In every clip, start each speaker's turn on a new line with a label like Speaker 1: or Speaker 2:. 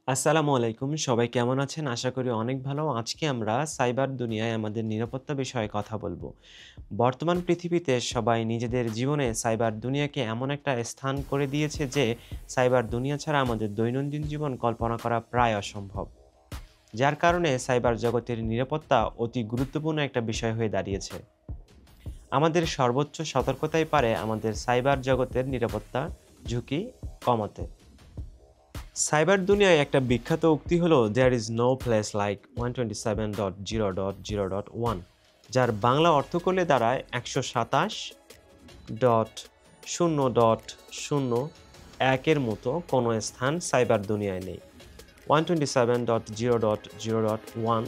Speaker 1: আসসালামু আলাইকুম। সবাই কেমন আছেন? আশা করি অনেক ভালো। আজকে আমরা সাইবার দুনিয়ায় আমাদের নিরাপত্তা বিষয়ে কথা বলব। বর্তমান পৃথিবীতে সবাই নিজেদের জীবনে সাইবার দুনিয়াকে এমন একটা স্থান করে দিয়েছে যে, সাইবার দুনিয়া ছাড়া আমাদের দৈনন্দিন জীবন কল্পনা করা প্রায় অসম্ভব। যার কারণে সাইবার জগতের নিরাপত্তা অতি গুরুত্বপূর্ণ একটা বিষয় হয়ে দাঁড়িয়েছে। আমাদের সর্বোচ্চ সতর্কতাই পারে আমাদের সাইবার জগতের নিরাপত্তা ঝুঁকি কমাতে। সাইবার দুনিয়ায় একটা বিখ্যাত উক্তি হলো "There is no place like 127.0.0.1", যার বাংলা অর্থ করলে দাঁড়ায় 127.0.0.1 এর মতো কোনো স্থান সাইবার দুনিয়ায় নেই। 127.0.0.1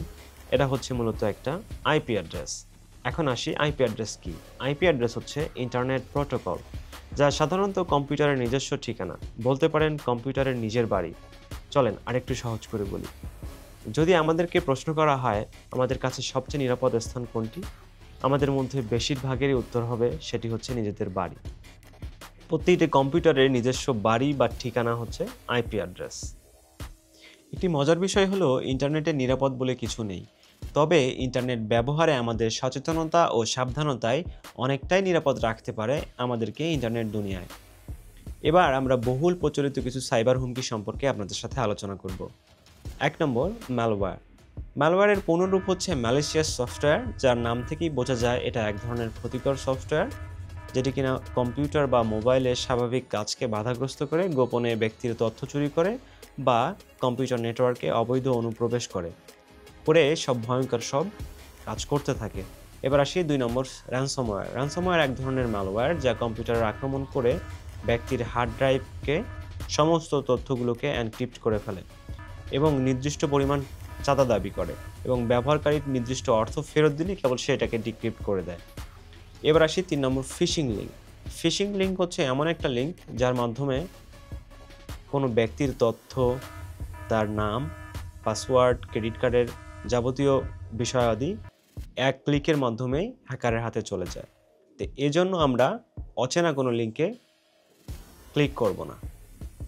Speaker 1: এটা হচ্ছে মূলত একটা আইপি অ্যাড্রেস। এখন আসি আইপি অ্যাড্রেস কি? আইপি অ্যাড্রেস হচ্ছে ইন্টারনেট প্রোটোকল, যা সাধারণত কম্পিউটারের নিজস্ব ঠিকানা। বলতে পারেন কম্পিউটারের নিজের বাড়ি। চলেন আরেকটু সহজ করে বলি। যদি আমাদেরকে প্রশ্ন করা হয় আমাদের কাছে সবচেয়ে নিরাপদ স্থান কোনটি? আমাদের মধ্যে বেশিরভাগেরই উত্তর হবে সেটি হচ্ছে নিজেদের বাড়ি। প্রত্যেকটি কম্পিউটারের নিজস্ব বাড়ি বা ঠিকানা হচ্ছে আইপি অ্যাড্রেস। একটি মজার বিষয় হলো ইন্টারনেটে নিরাপদ বলে কিছু নেই। তবে ইন্টারনেট ব্যবহারে আমাদের সচেতনতা ও সাবধানতায় অনেকটাই নিরাপদ রাখতে পারে আমাদেরকে ইন্টারনেট দুনিয়ায়। এবার আমরা বহুল প্রচলিত কিছু সাইবার হুমকি সম্পর্কে আপনাদের সাথে আলোচনা করব। ১ নম্বর, ম্যালওয়্যার। ম্যালওয়্যারের পূর্ণরূপ হচ্ছে ম্যালিশিয়াস সফটওয়্যার, যার নাম থেকেই বোঝা যায় এটা এক ধরনের ক্ষতিকর সফটওয়্যার, যেটি কিনা কম্পিউটার বা মোবাইলের স্বাভাবিক কাজকে বাধাগ্রস্ত করে, গোপনে ব্যক্তির তথ্য চুরি করে বা কম্পিউটার নেটওয়ার্কে অবৈধ অনুপ্রবেশ করে সব ভয়ঙ্কর সব কাজ করতে থাকে। এবার আসি ২ নম্বর, র্যানসমওয়্যার। র্যানসমওয়্যার এক ধরনের ম্যালওয়্যার যা কম্পিউটারে আক্রমণ করে ব্যক্তির হার্ড ড্রাইভকে সমস্ত তথ্যগুলোকে এনক্রিপ্ট করে ফেলে এবং নির্দিষ্ট পরিমাণ চাঁদা দাবি করে এবং ব্যবহারকারীর নির্দিষ্ট অর্থ ফেরত দিলে কেবল সে এটাকে ডিক্রিপ্ট করে দেয়। এবার আসি ৩ নম্বর, ফিশিং লিঙ্ক। ফিশিং লিঙ্ক হচ্ছে এমন একটা লিঙ্ক যার মাধ্যমে কোনো ব্যক্তির তথ্য, তার নাম, পাসওয়ার্ড, ক্রেডিট কার্ডের যাবতীয় বিষয়াদি এক ক্লিকের মাধ্যমেই হ্যাকারের হাতে চলে যায়। তো এজন্য আমরা অচেনা কোনো লিঙ্কে ক্লিক করব না।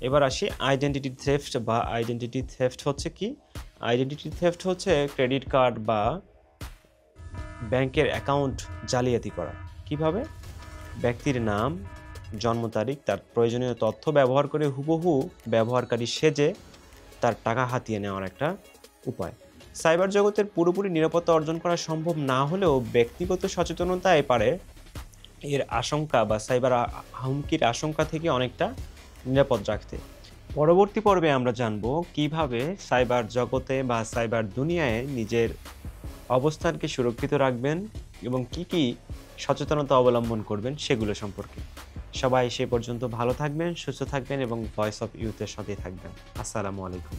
Speaker 1: এবার আসি আইডেন্টিটি থেফট বা আইডেন্টিটি থেফট হচ্ছে কি? আইডেন্টিটি থেফট হচ্ছে ক্রেডিট কার্ড বা ব্যাংকের অ্যাকাউন্ট জালিয়াতি করা। কিভাবে? ব্যক্তির নাম, জন্ম তারিখ, তার প্রয়োজনীয় তথ্য ব্যবহার করে হুবহু ব্যবহারকারী সেজে তার টাকা হাতিয়ে নেওয়ার একটা উপায়। সাইবার জগতের পুরোপুরি নিরাপত্তা অর্জন করা সম্ভব না হলেও ব্যক্তিগত সচেতনতায় পারে এর আশঙ্কা বা সাইবার হুমকির আশঙ্কা থেকে অনেকটা নিরাপদ রাখতে। পরবর্তী পর্বে আমরা জানব কিভাবে সাইবার জগতে বা সাইবার দুনিয়ায় নিজের অবস্থানকে সুরক্ষিত রাখবেন এবং কি সচেতনতা অবলম্বন করবেন সেগুলো সম্পর্কে। সবাই সে পর্যন্ত ভালো থাকবেন, সুস্থ থাকবেন এবং ভয়েস অফ ইউথের সাথেই থাকবেন। আসসালামু আলাইকুম।